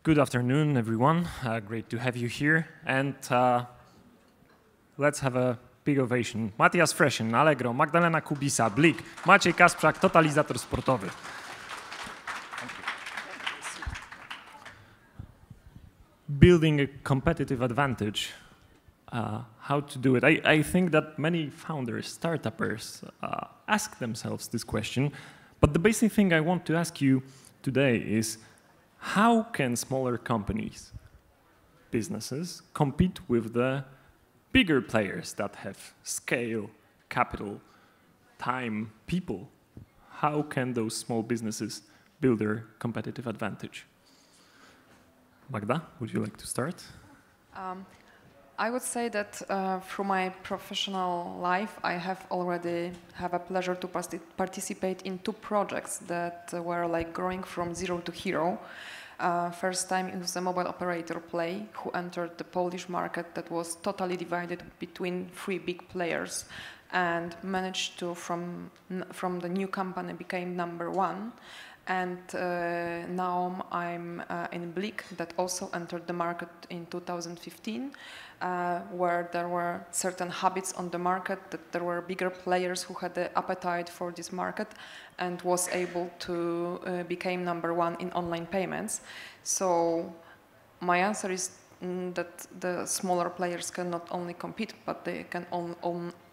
Good afternoon, everyone. Great to have you here. And let's have a big ovation. Matthias, Frechen, Allegro, Magdalena, Kubisa, BLIK, Maciej, Kasprzak, Totalizator, Sportowy. Building a competitive advantage. How to do it? I think that many founders, startuppers, ask themselves this question. But the basic thing I want to ask you today is, how can smaller companies, businesses, compete with the bigger players that have scale, capital, time, people? How can those small businesses build their competitive advantage? Magda, would you like to start? I would say that through my professional life, I have already a pleasure to participate in 2 projects that were like growing from zero to hero. First time it was a mobile operator Play who entered the Polish market that was totally divided between 3 big players and managed to, from the new company, became #1. And now I'm in BLIK that also entered the market in 2015, where there were certain habits on the market, that there were bigger players who had the appetite for this market and was able to become #1 in online payments. So my answer is that the smaller players can not only compete, but they can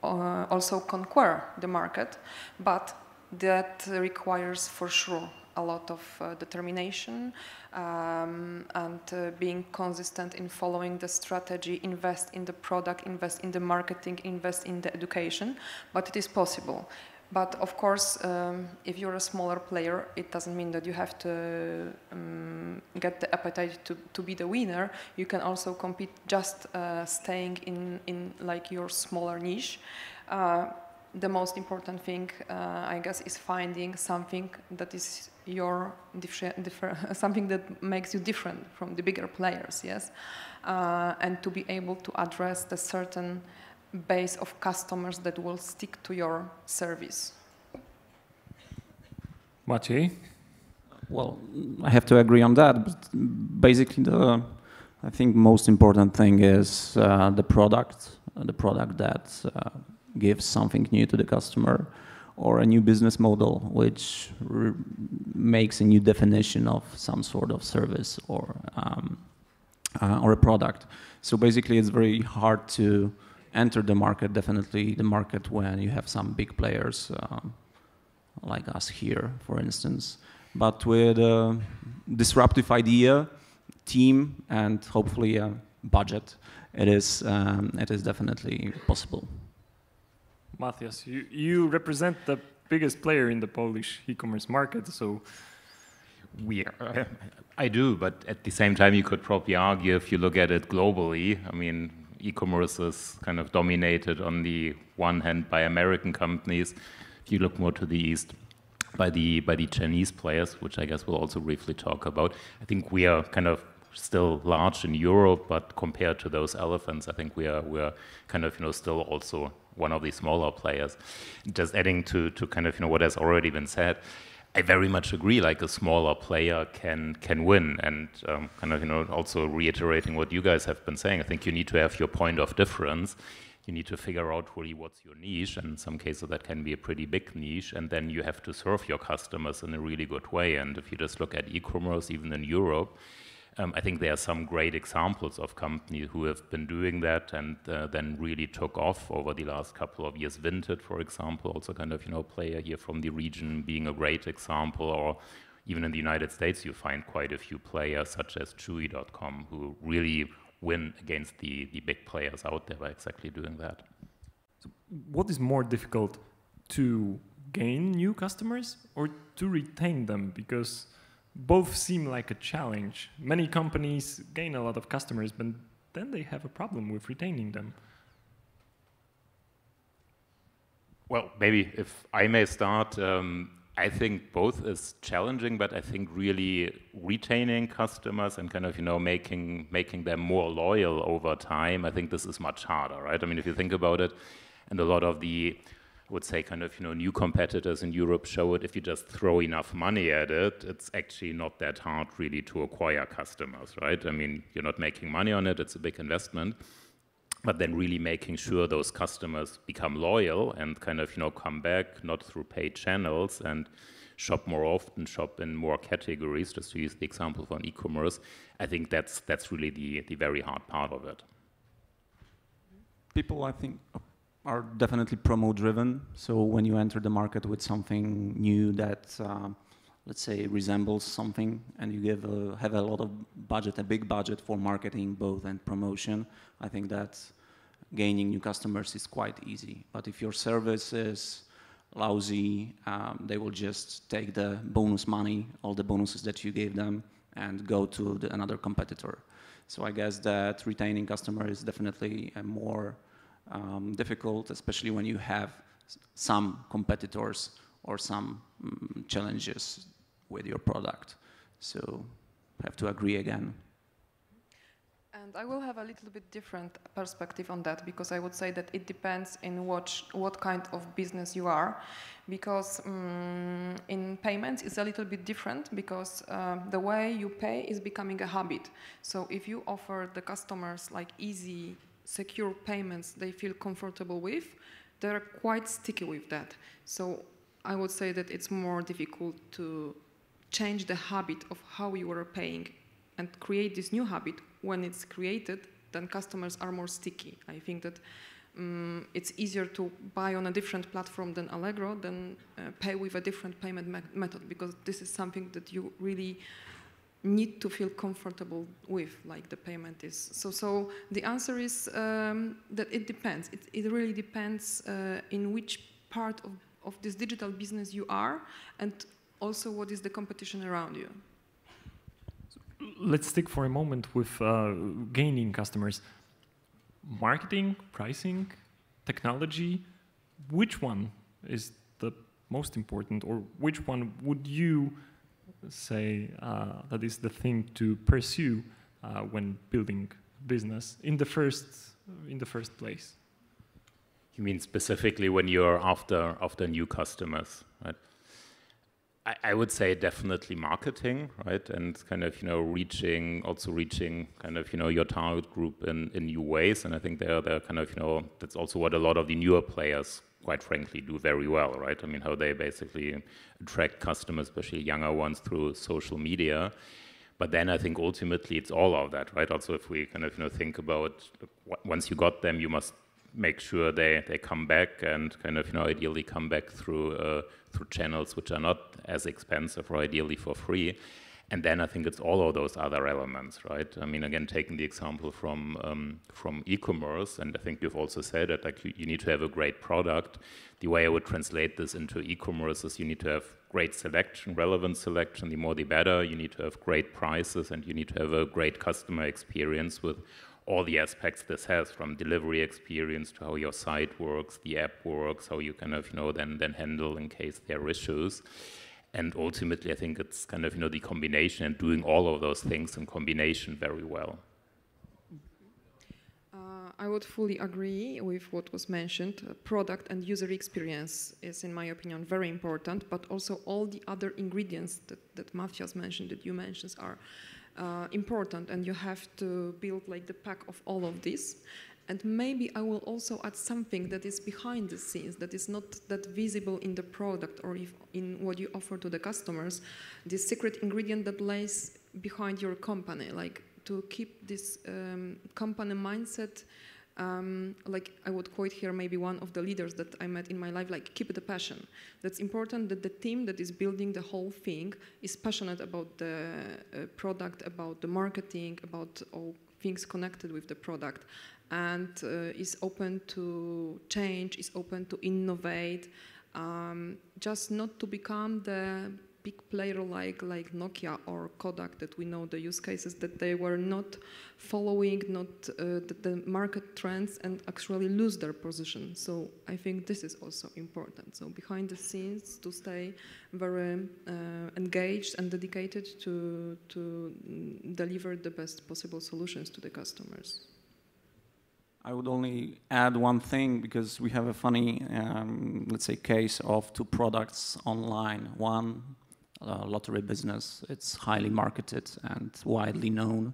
also conquer the market. But that requires for sure a lot of determination and being consistent in following the strategy, invest in the product, invest in the marketing, invest in the education, but it is possible. But of course, if you're a smaller player, it doesn't mean that you have to get the appetite to be the winner. You can also compete just staying in like your smaller niche. The most important thing, I guess, is finding something that is something that makes you different from the bigger players, yes, and to be able to address the certain base of customers that will stick to your service. Maciej? Well, I have to agree on that. But basically, I think most important thing is the product that gives something new to the customer, or a new business model which makes a new definition of some sort of service or a product. So basically, it's very hard to enter the market, definitely the market when you have some big players like us here, for instance. But with a disruptive idea, team, and hopefully a budget, it is definitely possible. Matthias, you represent the biggest player in the Polish e-commerce market, so... I do, but at the same time, you could probably argue, if you look at it globally, I mean, e-commerce is kind of dominated on the one hand by American companies. If you look more to the east, by the Chinese players, which I guess we'll also briefly talk about. I think we are kind of still large in Europe, but compared to those elephants, I think we're kind of still also one of the smaller players. Just adding to kind of what has already been said, I very much agree. Like, a smaller player can win, and kind of also reiterating what you guys have been saying. I think you need to have your point of difference. You need to figure out really what's your niche, and in some cases that can be a pretty big niche, and then you have to serve your customers in a really good way. And if you just look at e-commerce, even in Europe, I think there are some great examples of companies who have been doing that and then really took off over the last couple of years. Vinted, for example, also kind of player here from the region, being a great example. Or even in the United States, you find quite a few players such as Chewy.com who really win against the big players out there by exactly doing that. So what is more difficult, to gain new customers or to retain them? Because both seem like a challenge. Many companies gain a lot of customers, but then they have a problem with retaining them. Well, maybe if I may start, I think both is challenging, but I think really retaining customers and kind of making them more loyal over time, I think this is much harder, right? I mean, if you think about it, and a lot of the I would say kind of, new competitors in Europe show it, if you just throw enough money at it, it's actually not that hard really to acquire customers, right? I mean, you're not making money on it, it's a big investment, but then really making sure those customers become loyal and kind of, come back, not through paid channels, and shop more often, shop in more categories, just to use the example from e-commerce. I think that's really the very hard part of it. People, I think, are definitely promo-driven. So when you enter the market with something new that, let's say, resembles something, and you have a lot of budget, a big budget for marketing, both, and promotion, I think that gaining new customers is quite easy. But if your service is lousy, they will just take the bonus money, all the bonuses that you gave them, and go to another competitor. So I guess that retaining customer is definitely more difficult, especially when you have some competitors or some challenges with your product. So I have to agree again. And I will have a little bit different perspective on that, because I would say that it depends in what kind of business you are, because in payments it's a little bit different, because the way you pay is becoming a habit. So if you offer the customers like easy, secure payments they feel comfortable with, they're quite sticky with that. So I would say that it's more difficult to change the habit of how you are paying and create this new habit. When it's created, then customers are more sticky. I think that it's easier to buy on a different platform than Allegro than pay with a different payment method, because this is something that you really need to feel comfortable with, like the payment is. So the answer is that it depends. It really depends in which part of this digital business you are, and also what is the competition around you. Let's stick for a moment with gaining customers. Marketing, pricing, technology, which one is the most important, or which one would you say that is the thing to pursue when building business in the first place? You mean specifically when you're after new customers, right? I would say definitely marketing, right? And kind of, reaching kind of, your target group in new ways. And I think they're kind of, that's also what a lot of the newer players, quite frankly, do very well, right? I mean, how they basically attract customers, especially younger ones, through social media. But then I think ultimately it's all of that, right? Also, if we kind of, think about once you got them, you must make sure they come back, and kind of, ideally come back through channels which are not as expensive, or ideally for free. And then I think it's all of those other elements, right? I mean, again, taking the example from e-commerce, and I think you've also said that like you need to have a great product. The way I would translate this into e-commerce is you need to have great selection, relevant selection. The more the better. You need to have great prices, and you need to have a great customer experience with all the aspects this has, from delivery experience to how your site works, the app works, how you kind of, then handle in case there are issues. And ultimately, I think it's kind of, the combination, and doing all of those things in combination very well. I would fully agree with what was mentioned. Product and user experience is, in my opinion, very important, but also all the other ingredients that Matthias mentioned, that you mentioned, are important, and you have to build like the pack of all of this. And maybe I will also add something that is behind the scenes, that is not that visible in the product or in what you offer to the customers, the secret ingredient that lays behind your company, like to keep this company mindset. Like I would quote here maybe one of the leaders that I met in my life, like keep the passion. That's important, that the team that is building the whole thing is passionate about the product, about the marketing, about all things connected with the product, and is open to change, is open to innovate, just not to become the big player like Nokia or Kodak, that we know the use cases, that they were not following the market trends and actually lose their position. So I think this is also important. So behind the scenes, to stay very engaged and dedicated to deliver the best possible solutions to the customers. I would only add one thing, because we have a funny, let's say, case of two products online. One, lottery business, it's highly marketed and widely known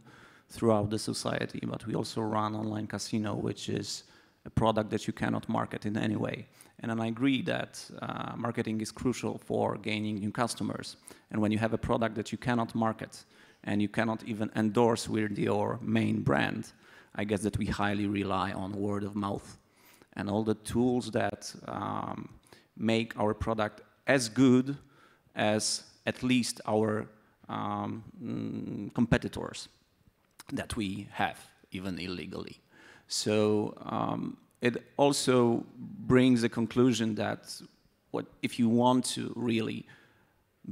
throughout the society, but we also run online casino, which is a product that you cannot market in any way. And I agree that marketing is crucial for gaining new customers. And when you have a product that you cannot market and you cannot even endorse with your main brand, I guess that we highly rely on word of mouth and all the tools that make our product as good as at least our competitors that we have, even illegally. So it also brings the conclusion that if you want to really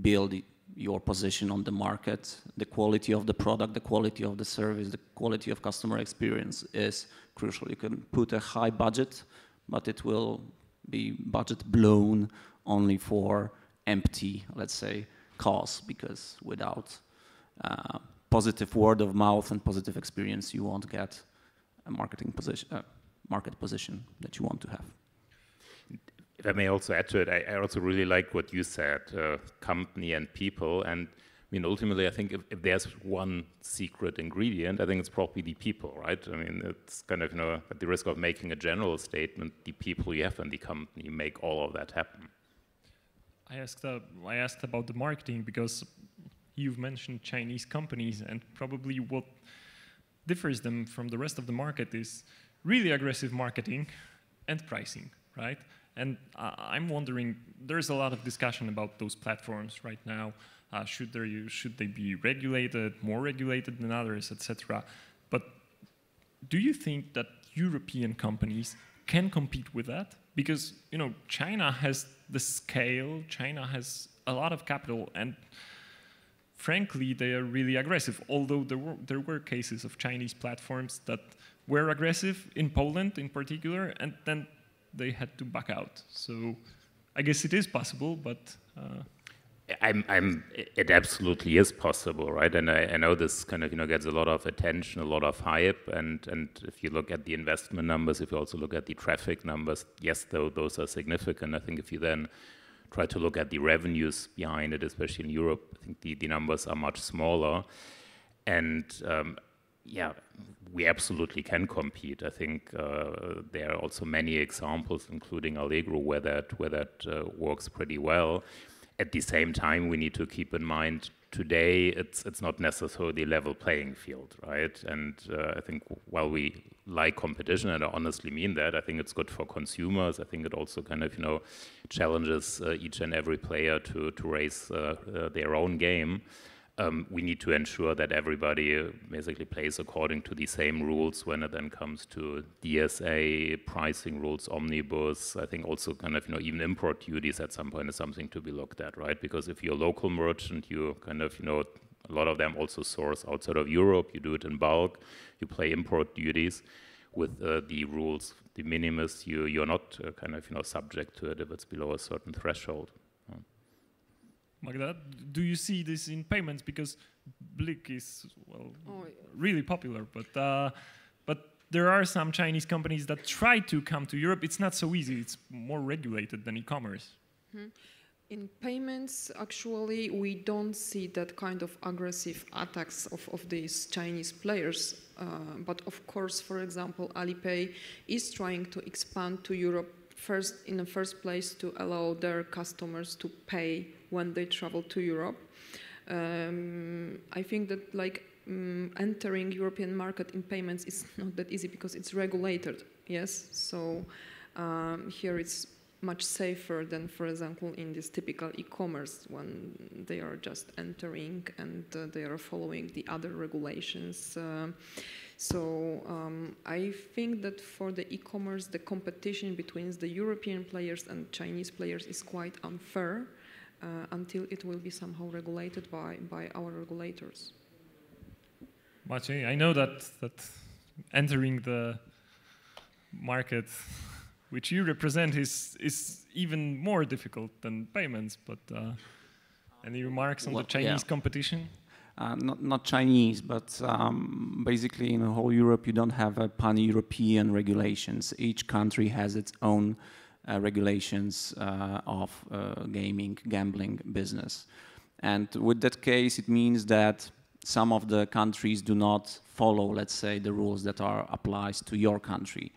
build your position on the market, the quality of the product, the quality of the service, the quality of customer experience is crucial. You can put a high budget, but it will be budget blown only for empty, let's say, cause, because without positive word of mouth and positive experience, you won't get a marketing position, market position that you want to have. If I may also add to it, I also really like what you said, company and people. And I mean, ultimately, I think if there's one secret ingredient, I think it's probably the people, right? I mean, it's kind of, at the risk of making a general statement, the people you have in the company make all of that happen. I asked about the marketing because you've mentioned Chinese companies, and probably what differs them from the rest of the market is really aggressive marketing and pricing, right? And I'm wondering, there's a lot of discussion about those platforms right now. Should they be regulated, more regulated than others, etc. But do you think that European companies can compete with that? Because China has the scale, China has a lot of capital, and frankly, they are really aggressive. Although there were cases of Chinese platforms that were aggressive in Poland, in particular, and then they had to back out. So I guess it is possible, but it absolutely is possible, right? And I know this kind of gets a lot of attention, a lot of hype, and if you look at the investment numbers, if you also look at the traffic numbers, yes, those are significant. I think if you then try to look at the revenues behind it, especially in Europe, I think the numbers are much smaller, and yeah, we absolutely can compete. I think there are also many examples, including Allegro, where that works pretty well. At the same time, we need to keep in mind today it's not necessarily a level playing field, right? And I think while we like competition, and I honestly mean that, I think it's good for consumers. I think it also kind of challenges each and every player to raise their own game. We need to ensure that everybody basically plays according to the same rules when it then comes to DSA, pricing rules, omnibus. I think also kind of, even import duties at some point is something to be looked at, right? Because if you're a local merchant, you kind of, a lot of them also source outside of Europe, you do it in bulk, you pay import duties. With the rules, the minimus, you're not kind of, subject to it if it's below a certain threshold. Magda, do you see this in payments? Because BLIK is, really popular, but there are some Chinese companies that try to come to Europe. It's not so easy. It's more regulated than e-commerce. In payments, actually, we don't see that kind of aggressive attacks of these Chinese players. But of course, for example, Alipay is trying to expand to Europe in the first place to allow their customers to pay when they travel to Europe. I think that entering European market in payments is not that easy because it's regulated, yes? So here it's much safer than, for example, in this typical e-commerce when they are just entering and they are following the other regulations. I think that for the e-commerce, the competition between the European players and Chinese players is quite unfair until it will be somehow regulated by our regulators. Maciej, I know that entering the market which you represent is even more difficult than payments, but any remarks on the Chinese competition? not Chinese, but basically in the whole Europe, you don't have a pan-European regulations. Each country has its own regulations of gaming, gambling business. And with that case, it means that some of the countries do not follow, let's say, the rules that are applies to your country,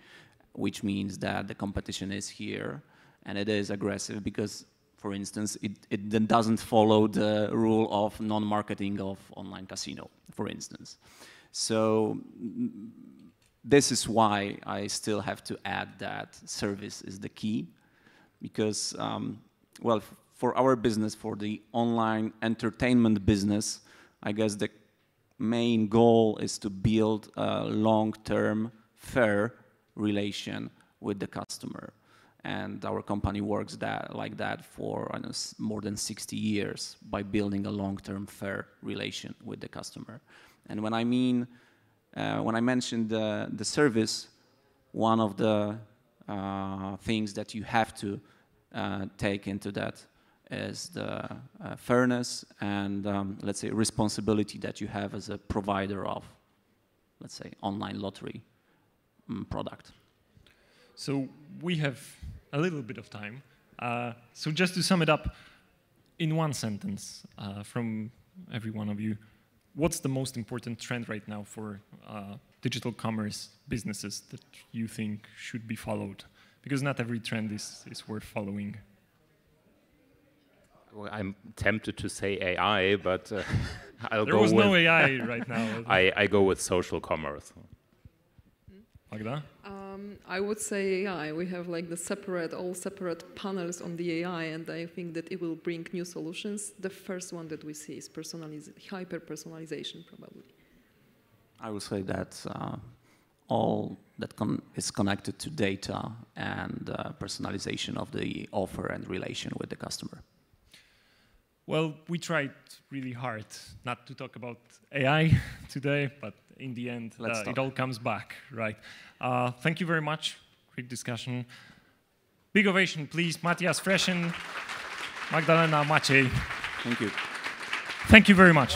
which means that the competition is here and it is aggressive because, for instance, it then doesn't follow the rule of non-marketing of online casino, for instance. So this is why I still have to add that service is the key, because, well, for our business, for the online entertainment business, I guess the main goal is to build a long-term, fair relation with the customer. And our company works like that for more than 60 years by building a long-term, fair relation with the customer. And when I mentioned the service, one of the things that you have to take into that is the fairness and, let's say, responsibility that you have as a provider of, let's say, online lottery product. So we have a little bit of time. So just to sum it up in one sentence from every one of you, what's the most important trend right now for digital commerce businesses that you think should be followed? Because not every trend is worth following. Well, I'm tempted to say AI, but I'll there go was with no AI right now. I go with social commerce. Magda? I would say AI. We have like all separate panels on the AI, and I think that it will bring new solutions. The first one that we see is hyper-personalization, probably. I would say that all that is connected to data and personalization of the offer and relation with the customer. Well, we tried really hard not to talk about AI today, but in the end, it all comes back, right? Thank you very much. Great discussion. Big ovation, please. Matthias, Frechen, Magdalena, Maciej. Thank you. Thank you very much.